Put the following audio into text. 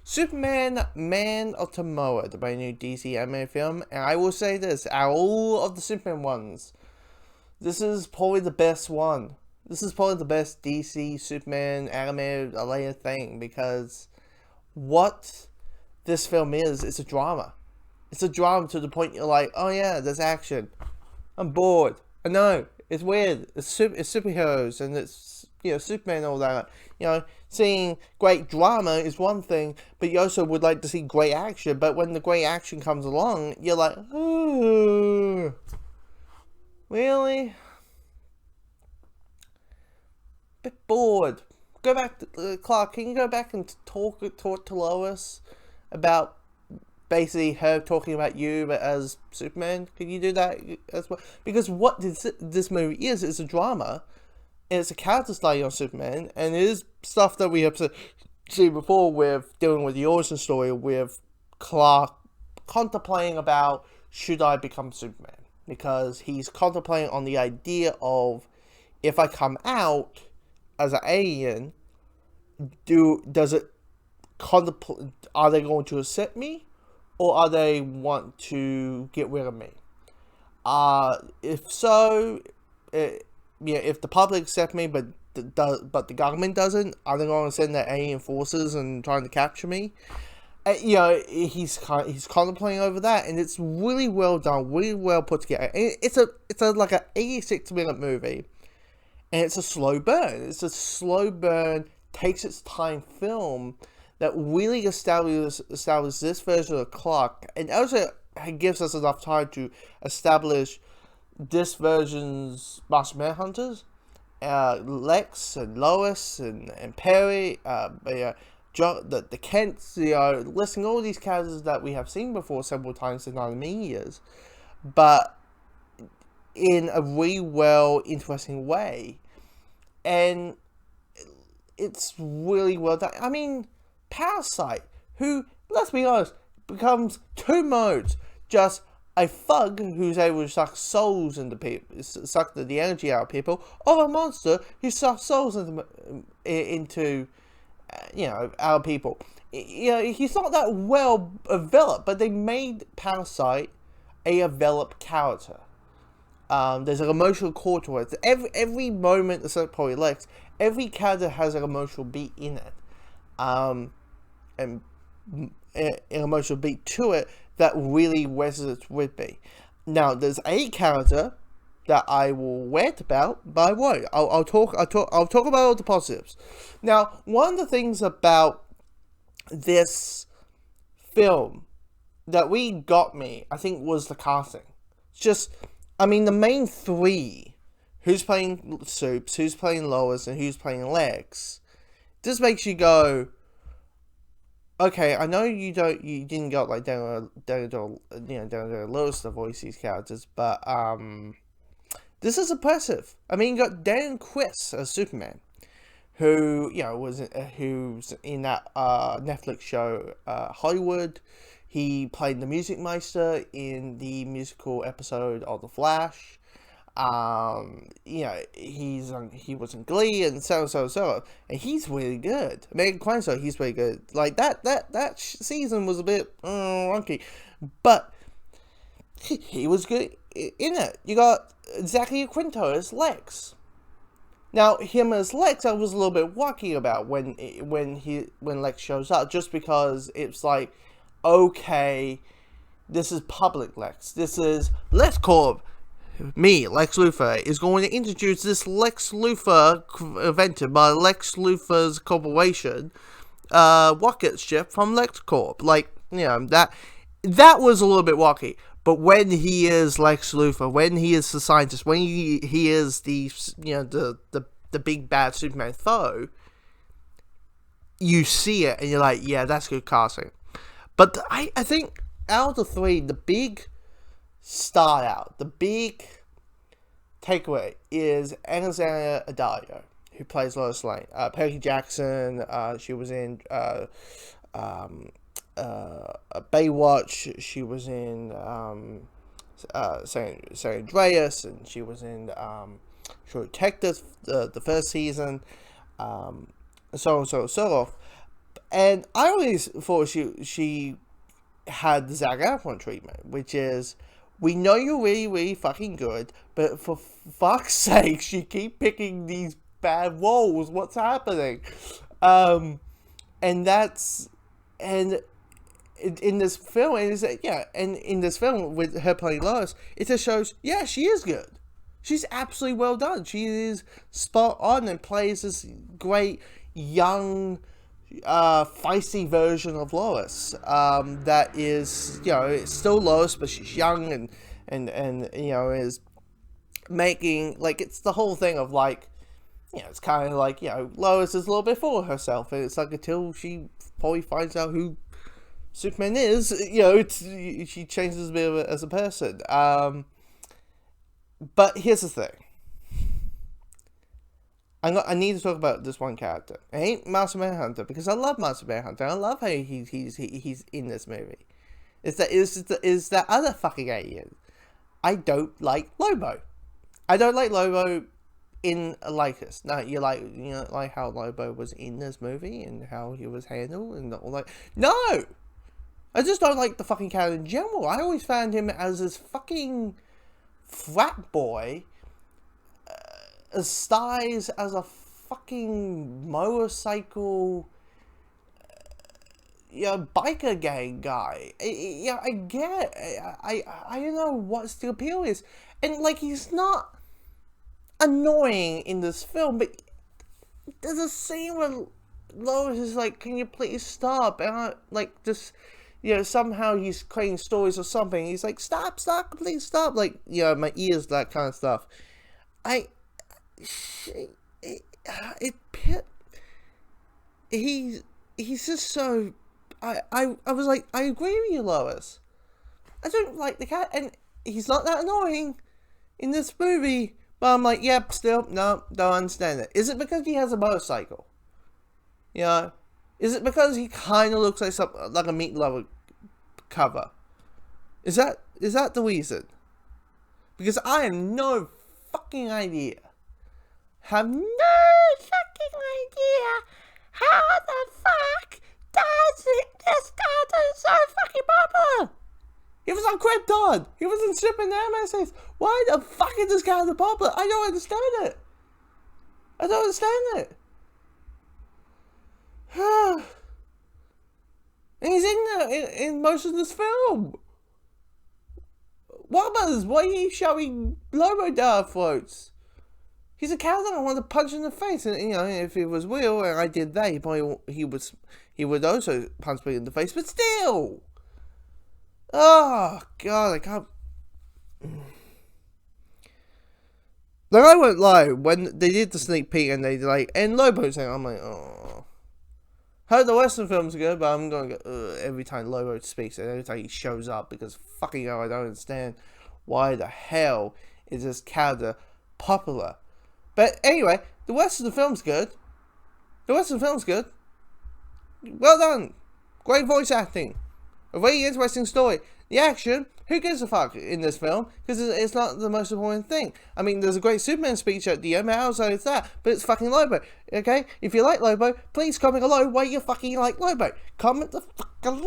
Superman Man of Tomorrow, the brand new DC anime film, and I will say this, out of all of the Superman ones, this is probably the best one. This is probably the best DC Superman animated layer thing, because what this film is, it's a drama. It's a drama to the point you're like, oh yeah, there's action. I'm bored. I know, it's weird. It's superheroes and it's, Superman and all that. Seeing great drama is one thing, but you also would like to see great action. But when the great action comes along, you're like, oh, really? Bit bored. Go back to Clark. Can you go back and talk to Lois about basically her talking about you but as Superman? Can you do that as well? Because what this movie is a drama. And it's a character study on Superman, and it is stuff that we have seen before with dealing with the origin story with Clark contemplating about, should I become Superman? Because he's contemplating on the idea of, if I come out as an alien, does it contemplate, are they going to accept me, or are they want to get rid of me? If so, if the public accept me, but the government doesn't, are they going to send their alien forces and trying to capture me? He's contemplating over that, and it's really well done, really well put together. And it's like an 86-minute movie, and it's a slow burn. It's a slow burn, takes its time film that really establishes this version of Clark, and also gives us enough time to establish this version's Master Manhunters, Lex and Lois and Perry, the Kents, listing all these characters that we have seen before several times in other medias, but in a really well, interesting way. And it's really well done. I mean, Parasite, who, let's be honest, becomes two modes. Just a thug who's able to suck souls into people, suck the energy out of people, or a monster who sucks souls into our people. He's not that well developed, but they made Parasite a developed character. There's an emotional core to it. Every moment, except probably Lex, every character has an emotional beat in it, and an emotional beat to it that really resonates with me. Now, there's a character that I will rant about, but I won't. I'll talk about all the positives. Now, one of the things about this film that really got me, I think, was the casting. It's just, I mean, the main three, who's playing Soups, who's playing Lois, and who's playing Lex, just makes you go, okay, I know you didn't go like down to Lois to voice these characters, but this is impressive. I mean, you got Dan Quist as Superman, who who's in that Netflix show Hollywood. He played the Music Meister in the musical episode of The Flash. He was in Glee and so, and he's really good. Megan Quinzel, he's really good. Like that season was a bit wonky, but he was good in it. You got Zachary Quinto as Lex. Now, him as Lex, I was a little bit wacky about when Lex shows up, just because it's like, okay, this is public Lex. This is LexCorp. Me, Lex Luthor, is going to introduce this Lex Luthor invented by Lex Luthor's corporation, rocket ship from LexCorp. Like, that was a little bit wacky. But when he is Lex Luthor, when he is the scientist, when he is the big bad Superman foe, you see it and you're like, yeah, that's good casting. But I think out of the three, the big start out, the big takeaway is Alexandria Daddario, who plays Lois Lane. Perry Jackson, she was in Baywatch, she was in San Andreas, and she was in True Detective, the first season, so on. And I always thought she had the Zac Efron treatment, which is, we know you're really, really fucking good, but for fuck's sake, you keep picking these bad roles. What's happening? And that's, and in this film, and in this film with her playing Lois, it just shows, yeah, she is good. She's absolutely well done. She is spot on and plays this great young, feisty version of Lois. That is, it's still Lois, but she's young and is making, like, it's the whole thing of, like, it's kind of like, Lois is a little bit full of herself, and it's like, until she probably finds out who Superman is, she changes a bit as a person. But here's the thing. I need to talk about this one character. It ain't Martian Manhunter, because I love Martian Manhunter. I love how he's in this movie. Is that other fucking alien. I don't like Lobo. I don't like Lobo in Lycus. No, like how Lobo was in this movie and how he was handled and all that. No! I just don't like the fucking character in general. I always found him as this fucking frat boy, disguised as a fucking motorcycle, biker gang guy. I get it. I don't know what the appeal is. And, like, he's not annoying in this film, but there's a scene where Lois is like, can you please stop? And somehow he's creating stories or something. He's like, stop, please stop. Like, my ears, that kind of stuff. He's just so, I was like, I agree with you, Lois. I don't like the cat, and he's not that annoying in this movie, but I'm like, yep, still, no, don't understand it. Is it because he has a motorcycle? Is it because he kind of looks like a Meat Lover cover? Is that the reason? Because I have no fucking idea. Have no fucking idea how the fuck does this character is so fucking popular? He was on Krypton. He was in Superman Nemesis. Why the fuck is this character popular? I don't understand it. And he's in most of this film. What about this? Why are you showing Lobo down floats? He's a character I want to punch in the face, and if it was Will and I did that, he would also punch me in the face. But still, oh god, I can't. Like, I won't lie, when they did the sneak peek and and Lobo's saying, I'm like, oh. Heard the Western films are good, but I'm going to go every time Lobo speaks and every time he shows up, because fucking hell, I don't understand why the hell is this character popular. But anyway, the Western film's good. Well done. Great voice acting. A very interesting story. The action, who gives a fuck in this film? Because it's not the most important thing. I mean, there's a great Superman speech at the end, but outside it's that. But it's fucking Lobo, okay? If you like Lobo, please comment below why you fucking like Lobo. Comment the fuck below.